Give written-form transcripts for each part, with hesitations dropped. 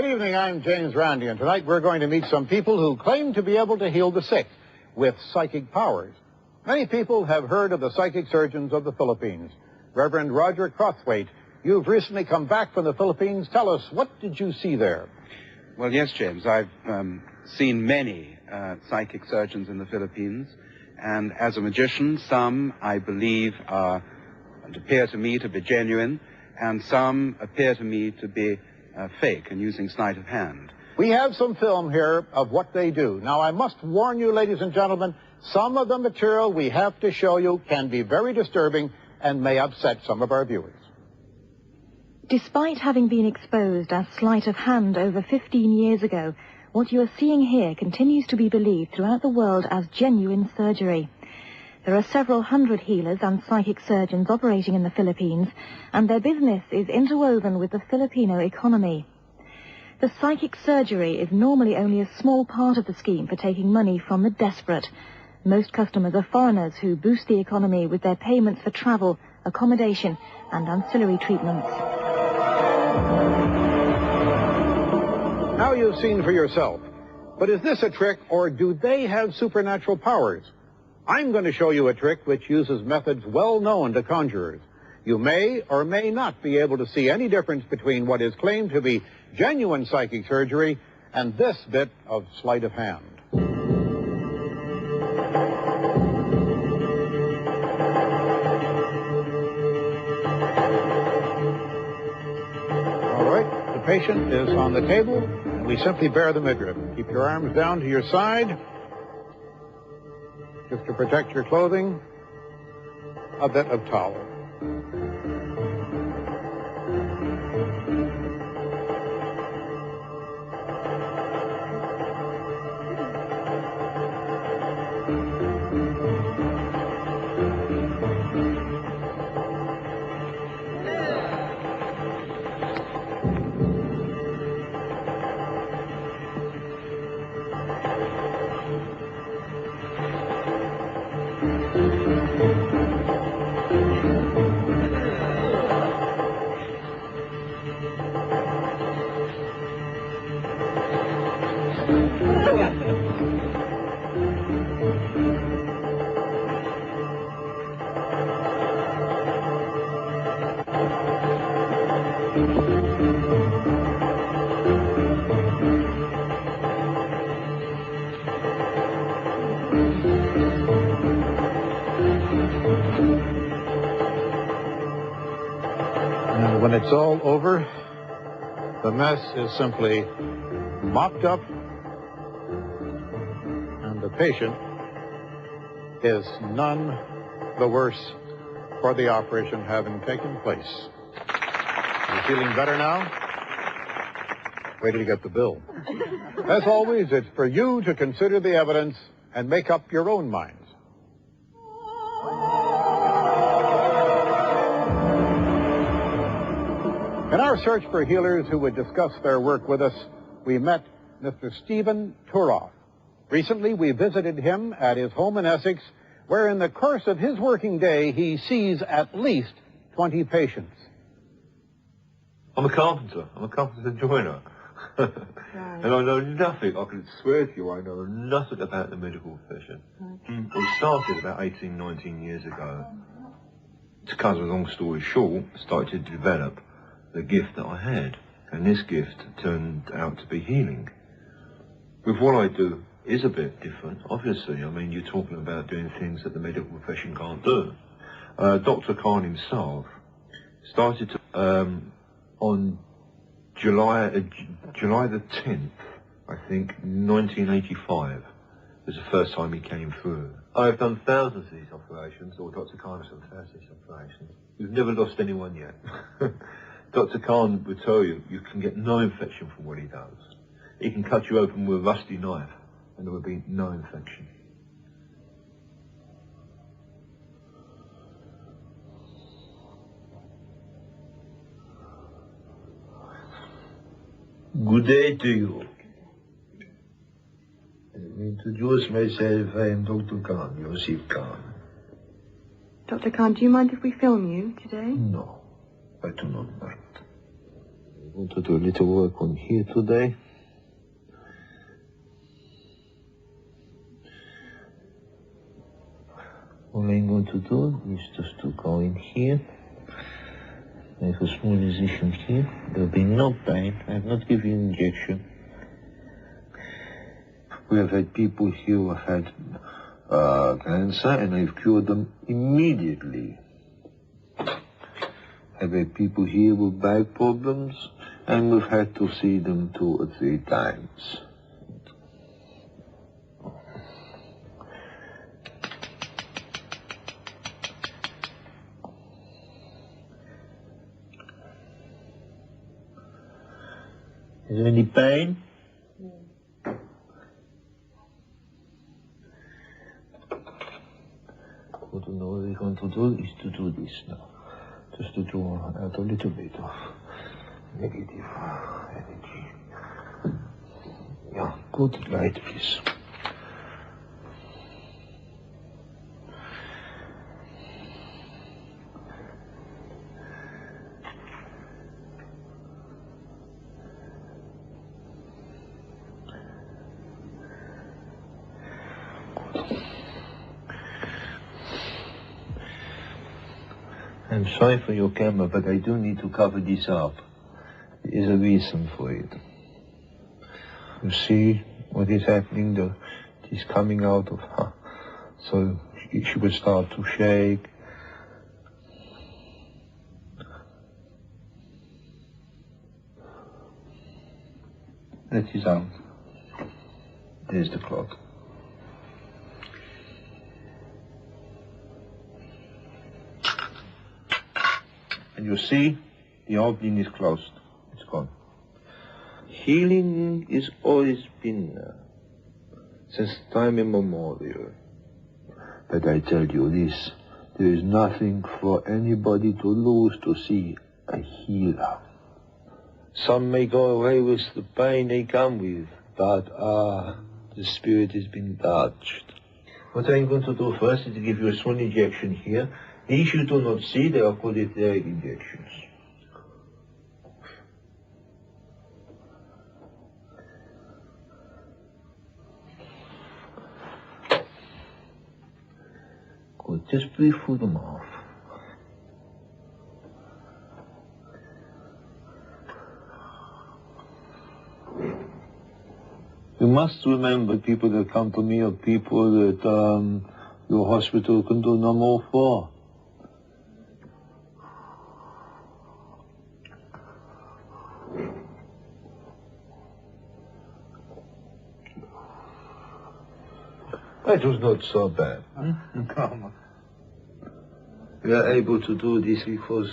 Good evening, I'm James Randi, and tonight we're going to meet some people who claim to be able to heal the sick with psychic powers. Many people have heard of the psychic surgeons of the Philippines. Reverend Roger CROSTHWAITE, you've recently come back from the Philippines. Tell us, what did you see there? Well, yes, James, I've seen many psychic surgeons in the Philippines, and as a magician, some I believe are and appear to me to be genuine, and some appear to me to be fake and using sleight of hand. We have some film here of what they do. Now, I must warn you, ladies and gentlemen, some of the material we have to show you can be very disturbing and may upset some of our viewers. Despite having been exposed as sleight of hand over 15 years ago, what you are seeing here continues to be believed throughout the world as genuine surgery. There are several hundred healers and psychic surgeons operating in the Philippines, and their business is interwoven with the Filipino economy. The psychic surgery is normally only a small part of the scheme for taking money from the desperate. Most customers are foreigners who boost the economy with their payments for travel, accommodation, and ancillary treatments. Now you've seen for yourself. But is this a trick, or do they have supernatural powers? I'm going to show you a trick which uses methods well known to conjurers. You may or may not be able to see any difference between what is claimed to be genuine psychic surgery and this bit of sleight of hand. All right, the patient is on the table, and we simply bare the midriff. Keep your arms down to your side, just to protect your clothing, a bit of towel. And when it's all over, the mess is simply mopped up, and the patient is none the worse for the operation having taken place. You feeling better now? Wait till you get the bill. As always, it's for you to consider the evidence and make up your own minds. In our search for healers who would discuss their work with us, we met Mr. Stephen TUROFF. Recently, we visited him at his home in Essex, where in the course of his working day, he sees at least 20 patients. I'm a carpenter. I'm a carpenter joiner. Right. And I know nothing. I can swear to you, I know nothing about the medical profession. Okay. It started about 18, 19 years ago. To cut a long story short, I started to develop the gift that I had. And this gift turned out to be healing. With what I do is a bit different, obviously. I mean, you're talking about doing things that the medical profession can't do. Dr. Khan himself started to, on July the 10th, I think, 1985, was the first time he came through. I've done thousands of these operations, or Dr. Khan has done thousands of these operations. We've never lost anyone yet. Dr. Khan would tell you, you can get no infection from what he does. He can cut you open with a rusty knife, and there would be no infection. Good day to you. Let me introduce myself. I am Dr. Khan, Yosef Khan. Dr. Khan, do you mind if we film you today? No, I do not mind. going to do a little work on here today. All I'm going to do is just to go in here, make a small incision here. There will be no pain. I have not given you injection. We have had people here who have had cancer, and I've cured them immediately. I've had people here with back problems, and we've had to see them 2 or 3 times. Is there any pain? What we're going to do is to do this now. Just to draw out a little bit of negative energy. Yeah, good, like this. I'm sorry for your camera, but I do need to cover this up. There is a reason for it. You see what is happening? It is coming out of her. So she will start to shake. That is out. There's the clock. And you see, the opening is closed. It's gone. Healing is always been there, since time immemorial. But I tell you this, there is nothing for anybody to lose to see a healer. Some may go away with the pain they come with, but the spirit has been touched. What I'm going to do first is to give you a small injection here. These you do not see, they are called etheric injections. Good, just breathe through the mouth. You must remember, people that come to me are people that your hospital can do no more for. That was not so bad. Come on. We are able to do this because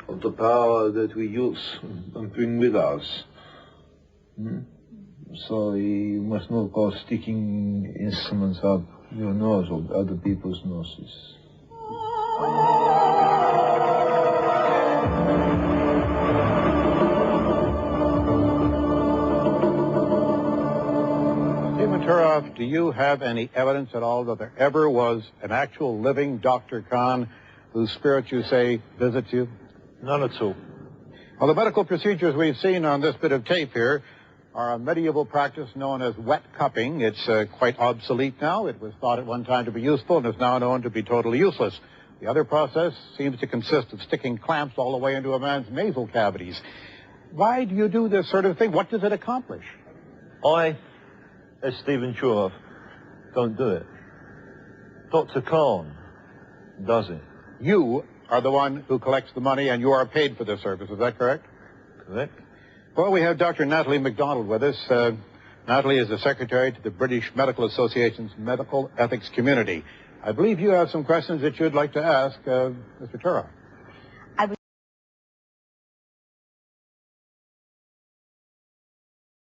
of the power that we use and bring with us. So you must not go sticking instruments up your nose or other people's noses. TUROFF, do you have any evidence at all that there ever was an actual living Dr. Khan whose spirit, you say, visits you? None at all. Well, the medical procedures we've seen on this bit of tape here are a medieval practice known as wet cupping. It's quite obsolete now. It was thought at one time to be useful and is now known to be totally useless. The other process seems to consist of sticking clamps all the way into a man's nasal cavities. Why do you do this sort of thing? What does it accomplish? I, as Stephen TUROFF, don't do it. Dr. Khan does it. You are the one who collects the money and you are paid for this service. Is that correct? Correct. Well, we have Dr. Natalie MacDonald with us. Natalie is the secretary to the British Medical Association's Medical Ethics Community. I believe you have some questions that you'd like to ask Mr. TUROFF.